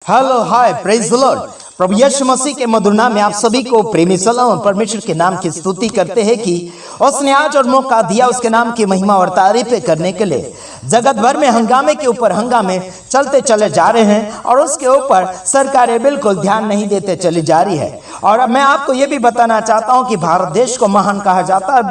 Hello hi praise the lord. प्रभु यीशु मसीह के मधुर नाम में आप सभी को प्रेमी सलाम और परमेश्वर के नाम की स्तुति करते हैं कि उसने आज और मौका दिया उसके नाम की महिमा और तारीफें करने के लिए। जगत भर में हंगामे के ऊपर हंगामे चलते चले जा रहे हैं और उसके ऊपर सरकारें बिल्कुल ध्यान नहीं देते चली जा रही है। और मैं आपको ये भी बताना चाहता हूँ कि भारत देश को महान कहा जाता है,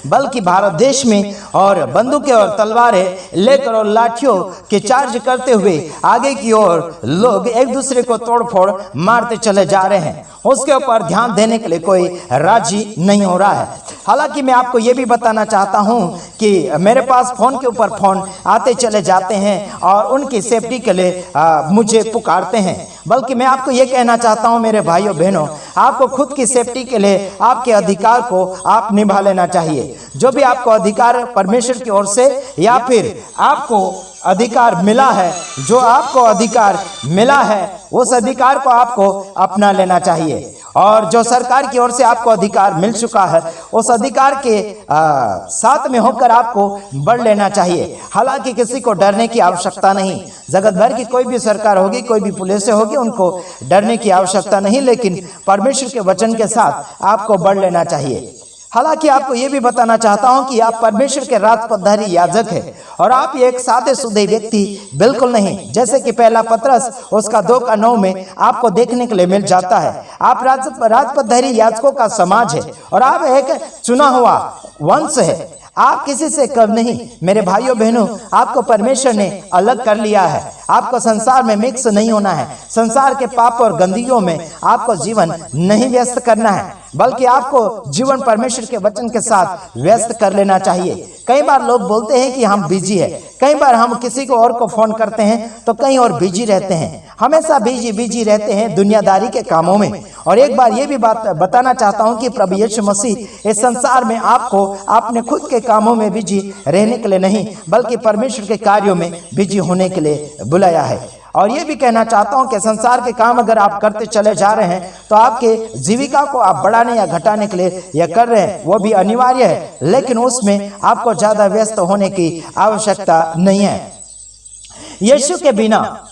बल्कि भारत देश में और बंदूकें और तलवारें लेकर और लाठियों के चार्ज करते हुए आगे की ओर लोग एक दूसरे को तोड़फोड़ मारते चले जा रहे हैं। उसके ऊपर ध्यान देने के लिए कोई राजी नहीं हो रहा है। हालांकि मैं आपको ये भी बताना चाहता हूं कि मेरे पास फोन के ऊपर फोन आते चले जाते हैं और उनकी सेफ्टी के लिए मुझे पुकारते हैं। बल्कि मैं आपको ये कहना चाहता हूं मेरे भाइयों बहनों, आपको खुद की सेफ्टी के लिए आपके अधिकार को आप निभा लेना चाहिए। जो भी आपको अधिकार परमेश्वर की ओर से या फिर आपको अधिकार मिला है, जो आपको अधिकार मिला है उस अधिकार को आपको अपना लेना चाहिए। और जो सरकार की ओर से आपको अधिकार मिल चुका है उस अधिकार के साथ में होकर आपको बढ़ लेना चाहिए। हालांकि किसी को डरने की आवश्यकता नहीं। जगत भर की कोई भी सरकार होगी, कोई भी पुलिस होगी, उनको डरने की आवश्यकता नहीं, लेकिन परमेश्वर के वचन के साथ आपको बढ़ लेना चाहिए। हालांकि आपको ये भी बताना चाहता हूं कि आप परमेश्वर के राजपथधारी याजक हैं और आप एक सादे सुधे व्यक्ति बिल्कुल नहीं। जैसे कि पहला पत्रस उसका 2:9 में आपको देखने के लिए मिल जाता है। आप राजपथधारी याजकों का समाज है और आप एक चुना हुआ वंश है। आप किसी से कम नहीं। मेरे भाइयों बहनों, आपको परमेश्वर ने अलग कर लिया है। आपको संसार में मिक्स नहीं होना है। संसार के पाप और गंदगियों में आपको जीवन नहीं व्यस्त करना है, बल्कि आपको जीवन परमेश्वर के वचन के साथ व्यस्त कर लेना चाहिए। कई बार लोग बोलते हैं कि हम बिजी है। कई बार हम किसी को और को फोन करते हैं तो कहीं और बिजी रहते हैं। हमेशा बिजी रहते हैं दुनियादारी के कामों में। और एक बार ये भी बात बताना चाहता हूँ कि प्रभु यीशु मसीह इस संसार में आपको अपने खुद के कामों में बिजी रहने के लिए नहीं, बल्कि परमेश्वर के कार्यों में बिजी होने के लिए बुलाया है। और ये भी कहना चाहता हूं कि संसार के काम अगर आप करते चले जा रहे हैं तो आपके जीविका को आप बढ़ाने या घटाने के लिए यह कर रहे हैं, वो भी अनिवार्य है, लेकिन उसमें आपको ज्यादा व्यस्त होने की आवश्यकता नहीं है। यीशु के बिना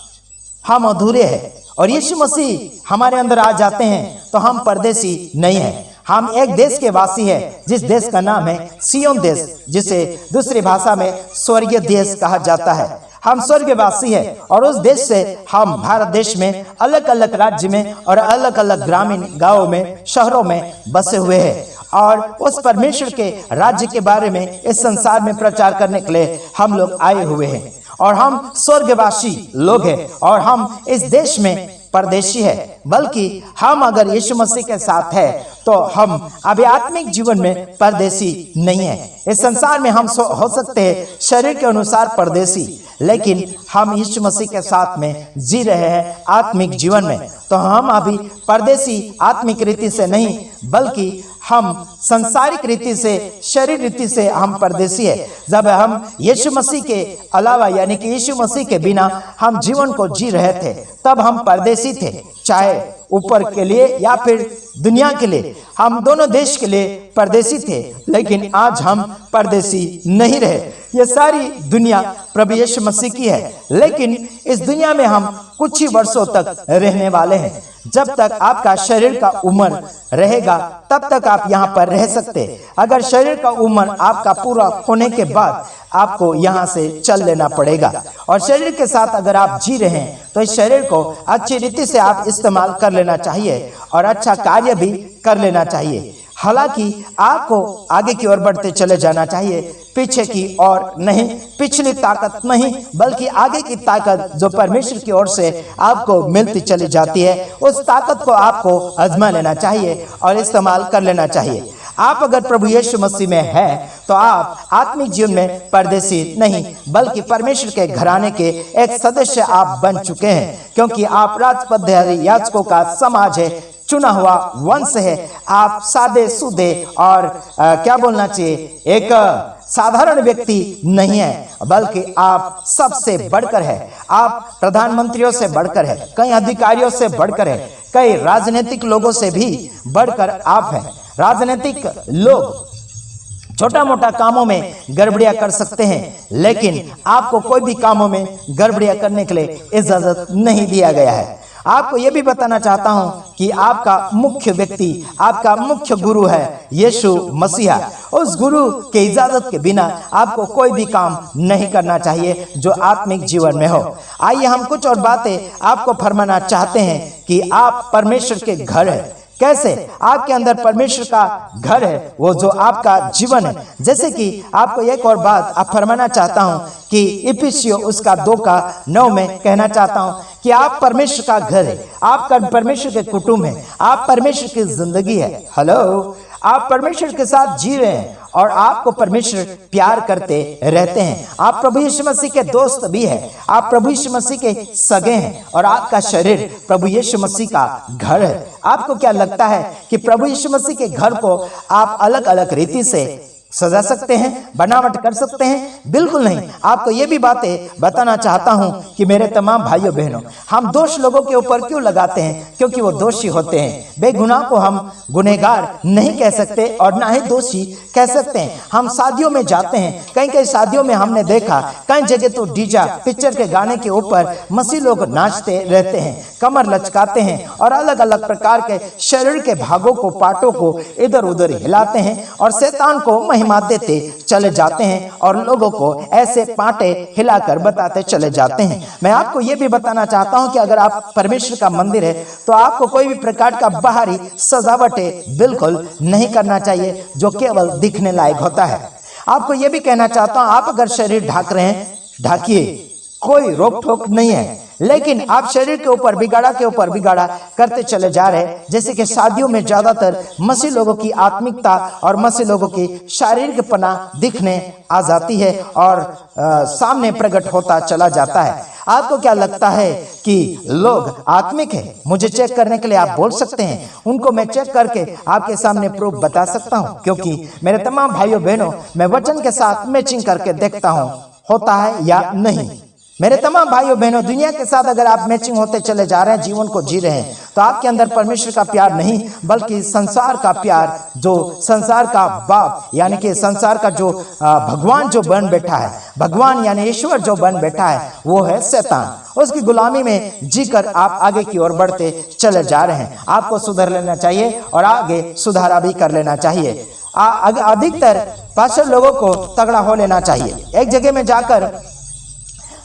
हम अधूरे हैं और यीशु मसीह हमारे अंदर आ जाते हैं तो हम परदेसी नहीं हैं। हम एक देश के वासी हैं, जिस देश का नाम है सिय्योन देश, जिसे दूसरी भाषा में स्वर्गीय देश कहा जाता है। हम स्वर्गवासी हैं और उस देश से हम भारत देश में अलग अलग राज्य में और अलग अलग ग्रामीण गांवों में, शहरों में बसे हुए हैं और उस परमेश्वर के राज्य के बारे में इस संसार में प्रचार करने के लिए हम लोग आए हुए हैं। और हम स्वर्गवासी लोग हैं और हम इस देश में परदेशी है, बल्कि हम अगर यीशु मसीह के साथ है तो हम अभी आत्मिक जीवन में परदेशी नहीं है। इस संसार में हम हो सकते हैं शरीर के अनुसार परदेशी, लेकिन हम यीशु मसीह के साथ में जी रहे हैं आत्मिक जीवन में। तो हम अभी परदेशी आत्मिक रीति से नहीं, बल्कि हम संसारिक रीति से, शरीर रीति से हम परदेशी है। जब हम यीशु मसीह के अलावा यानी कि यीशु मसीह के बिना हम जीवन को जी रहे थे तब हम परदेशी थे, चाहे ऊपर के लिए या फिर दुनिया के लिए। हम दोनों देश के लिए परदेशी थे, लेकिन आज हम परदेशी नहीं रहे। ये सारी दुनिया प्रभु यीशु मसीह की है, लेकिन इस दुनिया में हम कुछ ही वर्षों तक रहने वाले हैं। जब तक आपका शरीर का उम्र रहेगा तब तक आप यहाँ पर रह सकते। अगर शरीर का उम्र आपका पूरा होने के बाद आपको यहाँ से चल लेना पड़ेगा। और शरीर के साथ अगर आप जी रहे हैं तो इस शरीर को अच्छी रीति से आप इस्तेमाल कर लेना चाहिए और अच्छा कार्य भी कर लेना चाहिए। हालांकि आपको आगे की ओर बढ़ते चले जाना चाहिए, पीछे की ओर नहीं। पिछली ताकत नहीं, बल्कि आगे की ताकत जो परमेश्वर की ओर से आपको मिलती चली जाती है, उस ताकत को आपको आजमा लेना चाहिए और इस्तेमाल कर लेना चाहिए। आप अगर प्रभु यीशु मसीह में हैं तो आप आत्मिक जीवन में परदेशी नहीं, बल्कि परमेश्वर के घराने के एक सदस्य आप बन चुके हैं, क्योंकि आप राजपथधारी याजकों का समाज है, चुना हुआ वंश है। आप सादे सुधे और क्या बोलना चाहिए, एक साधारण व्यक्ति नहीं है, बल्कि आप सबसे बढ़कर है। आप प्रधानमंत्रियों से बढ़कर है, कई अधिकारियों से बढ़कर है, कई राजनीतिक लोगों से भी बढ़कर आप हैं। राजनीतिक लोग छोटा मोटा कामों में गड़बड़ियां कर सकते हैं, लेकिन आपको कोई भी कामों में गड़बड़ियां करने के लिए इजाजत नहीं दिया गया है। आपको ये भी बताना चाहता हूं कि आपका मुख्य व्यक्ति, आपका मुख्य गुरु है यीशु मसीहा। उस गुरु के इजाजत के बिना आपको कोई भी काम नहीं करना चाहिए जो आत्मिक जीवन में हो। आइए हम कुछ और बातें आपको फरमाना चाहते हैं कि आप परमेश्वर के घर है। कैसे आपके अंदर परमेश्वर का घर है, वो जो आपका जीवन है। जैसे कि आपको एक और बात आप फरमाना चाहता हूं कि इफिसियों उसका 2:9 में कहना चाहता हूं कि आप परमेश्वर का घर है, आप परमेश्वर के कुटुंब है, आप परमेश्वर की जिंदगी है। हेलो, आप परमेश्वर के साथ जी रहे हैं और आपको परमेश्वर प्यार करते रहते हैं। आप प्रभु यीशु मसीह के दोस्त भी हैं, आप प्रभु यीशु मसीह के सगे हैं और आपका शरीर प्रभु यीशु मसीह का घर है। आपको क्या लगता है कि प्रभु यीशु मसीह के घर को आप अलग अलग रीति से सजा सकते हैं, बनावट कर सकते हैं? बिल्कुल नहीं। आपको ये भी बातें बताना चाहता हूं कि मेरे तमाम भाइयों बहनों, हम दोष लोगों के ऊपर क्यों लगाते हैं? क्योंकि वो दोषी होते हैं। बेगुनाह को हम गुनहगार नहीं कह सकते और ना ही दोषी कह सकते हैं। हम शादियों में जाते हैं, कई कई शादियों में हमने देखा कई जगह तो डीजा पिक्चर के गाने के ऊपर मसीह लोग नाचते रहते हैं, कमर लचकाते हैं और अलग अलग प्रकार के शरीर के भागों को, पार्टों को इधर उधर हिलाते हैं और शैतान को महिमा देते चले जाते हैं और लोगों को ऐसे पाटे हिलाकर बताते चले जाते हैं। मैं आपको यह भी बताना चाहता हूं कि अगर आप परमेश्वर का मंदिर है तो आपको कोई भी प्रकार का बाहरी सजावटें बिल्कुल नहीं करना चाहिए जो केवल दिखने लायक होता है। आपको यह भी कहना चाहता हूं, आप अगर शरीर ढक रहे हैं ढाकिए, कोई रोक टोक नहीं है, लेकिन आप शरीर के ऊपर बिगाड़ा करते चले जा रहे हैं। जैसे कि शादियों में ज्यादातर मसीह लोगों की आत्मिकता और मसीह लोगों की शारीरिक पना दिखने आ जाती है और सामने प्रकट होता चला जाता है। आपको क्या लगता है कि लोग आत्मिक है? मुझे चेक करने के लिए आप बोल सकते हैं, उनको मैं चेक करके आपके सामने प्रूफ बता सकता हूं, क्योंकि मेरे तमाम भाइयों बहनों, मैं वचन के साथ मैचिंग करके देखता हूं होता है या नहीं। मेरे तमाम भाइयों बहनों, दुनिया के साथ अगर आप मैचिंग होते चले जा रहे हैं, जीवन को जी रहे हैं, तो आपके अंदर परमेश्वर का प्यार नहीं बल्कि संसार का प्यार, जो संसार का बाप यानी कि संसार का जो भगवान जो बन बैठा है, भगवान यानी ईश्वर जो बन बैठा है, वो है शैतान। उसकी गुलामी में जीकर आप आगे की ओर बढ़ते चले जा रहे हैं। आपको सुधर लेना चाहिए और आगे सुधारा भी कर लेना चाहिए। अधिकतर पास्टर लोगों को तगड़ा हो लेना चाहिए। एक जगह में जाकर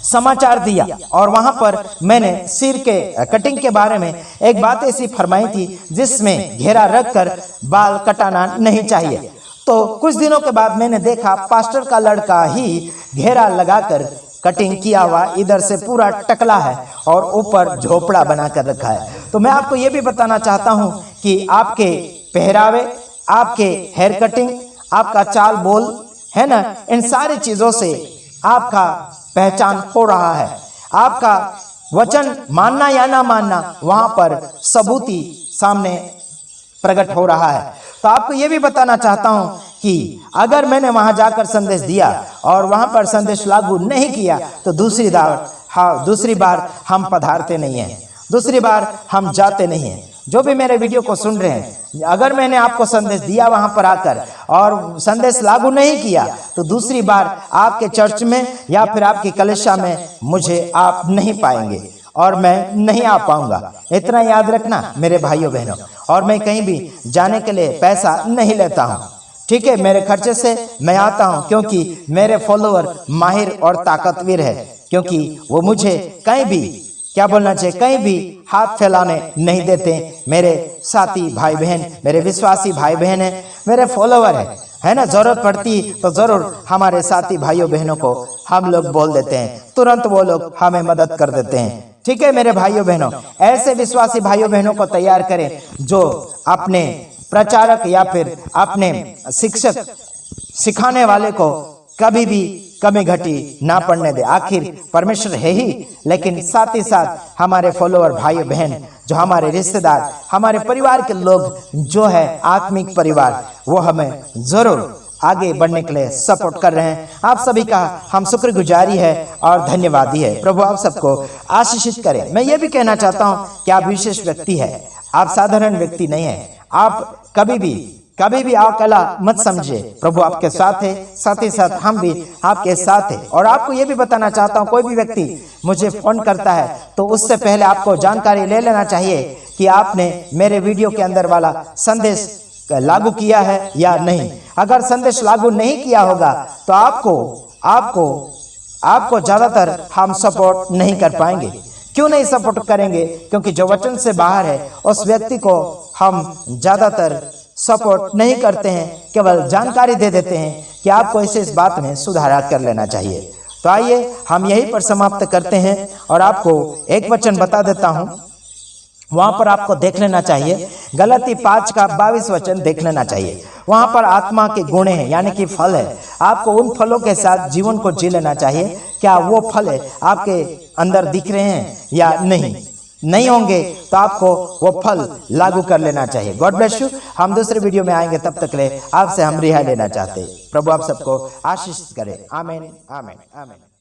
समाचार दिया और वहां पर मैंने सिर के कटिंग के बारे में एक बात ऐसी फरमाई थी जिसमें घेरा रखकर बाल कटाना नहीं चाहिए। तो कुछ दिनों के बाद मैंने देखा पास्टर का लड़का ही घेरा लगाकर कटिंग किया हुआ इधर से पूरा टकला है और ऊपर झोपड़ा बनाकर रखा है। तो मैं आपको ये भी बताना चाहता हूं कि आपके पहरावे, आपके हेयर कटिंग, आपका चाल बोल है ना, इन सारी चीजों से आपका पहचान हो रहा है। आपका वचन मानना या ना मानना, वहां पर सबूती सामने प्रकट हो रहा है। तो आपको यह भी बताना चाहता हूं कि अगर मैंने वहां जाकर संदेश दिया और वहां पर संदेश लागू नहीं किया तो दूसरी बार हम पधारते नहीं हैं, दूसरी बार हम जाते नहीं हैं। जो भी मेरे वीडियो को सुन रहे हैं, अगर मैंने आपको संदेश दिया वहां पर आकर और संदेश लागू नहीं किया तो दूसरी बार आपके चर्च में या फिर आपकी कलीसिया में मुझे आप नहीं पाएंगे और मैं नहीं आ पाऊंगा। इतना याद रखना मेरे भाइयों बहनों। और मैं कहीं भी जाने के लिए पैसा नहीं लेता हूं, ठीक है? मेरे खर्चे से मैं आता हूं क्योंकि मेरे फॉलोअर माहिर और ताकतवर है, क्योंकि वो मुझे कहीं भी क्या बोलना चाहिए, कहीं भी हाथ फैलाने नहीं देते। मेरे साथी भाई बहन, मेरे विश्वासी भाई बहन है, मेरे फॉलोवर है ना। जरूरत पड़ती तो जरूर हमारे साथी भाइयों बहनों को हम लोग बोल देते हैं, तुरंत वो लोग हमें मदद कर देते हैं, ठीक है मेरे भाइयों बहनों। ऐसे विश्वासी भाइयों बहनों को तैयार करें जो अपने प्रचारक या फिर अपने शिक्षक सिखाने वाले को कभी भी कमी घटी ना पड़ने दे। आखिर परमेश्वर है ही, लेकिन साथ ही साथ हमारे फॉलोअर भाई बहन, जो हमारे रिश्तेदार, हमारे परिवार के लोग जो है आत्मिक परिवार, वो हमें जरूर आगे बढ़ने के लिए सपोर्ट कर रहे हैं। आप सभी का हम शुक्रगुजारी है और धन्यवादी है। प्रभु आप सबको आशीषित करें। मैं ये भी कहना चाहता हूँ कि आप विशेष व्यक्ति है, आप साधारण व्यक्ति नहीं है। आप कभी भी कभी भी अकेला मत समझिए, प्रभु आपके साथ है, साथ ही साथ हम भी आपके साथ हैं। और आपको ये भी बताना चाहता हूँ, कोई भी व्यक्ति मुझे फोन करता है तो उससे पहले आपको जानकारी ले लेना चाहिए कि आपने मेरे वीडियो के अंदर वाला संदेश लागू किया है या नहीं। अगर संदेश लागू नहीं किया होगा तो आपको ज्यादातर हम सपोर्ट नहीं कर पाएंगे। क्यों नहीं सपोर्ट करेंगे? क्योंकि जो वचन से बाहर है उस व्यक्ति को हम ज्यादातर सपोर्ट नहीं करते हैं, केवल जानकारी दे देते हैं कि आपको इस बात में सुधार कर लेना चाहिए। तो आइए हम यहीं पर समाप्त करते हैं और आपको एक वचन बता देता हूं, वहां पर आपको देख लेना चाहिए, गलती 5 का 22 वचन देख लेना चाहिए। वहां पर आत्मा के गुण है, यानी कि फल है। आपको उन फलों के साथ जीवन को जी लेना चाहिए। क्या वो फल है आपके अंदर दिख रहे हैं या नहीं होंगे तो आपको वो फल लागू कर लेना चाहिए। God bless you. हम दूसरे वीडियो में आएंगे, तब तक ले आपसे हम रिहाई लेना चाहते हैं। प्रभु आप सबको आशीष करे। आमीन, आमीन, आमीन।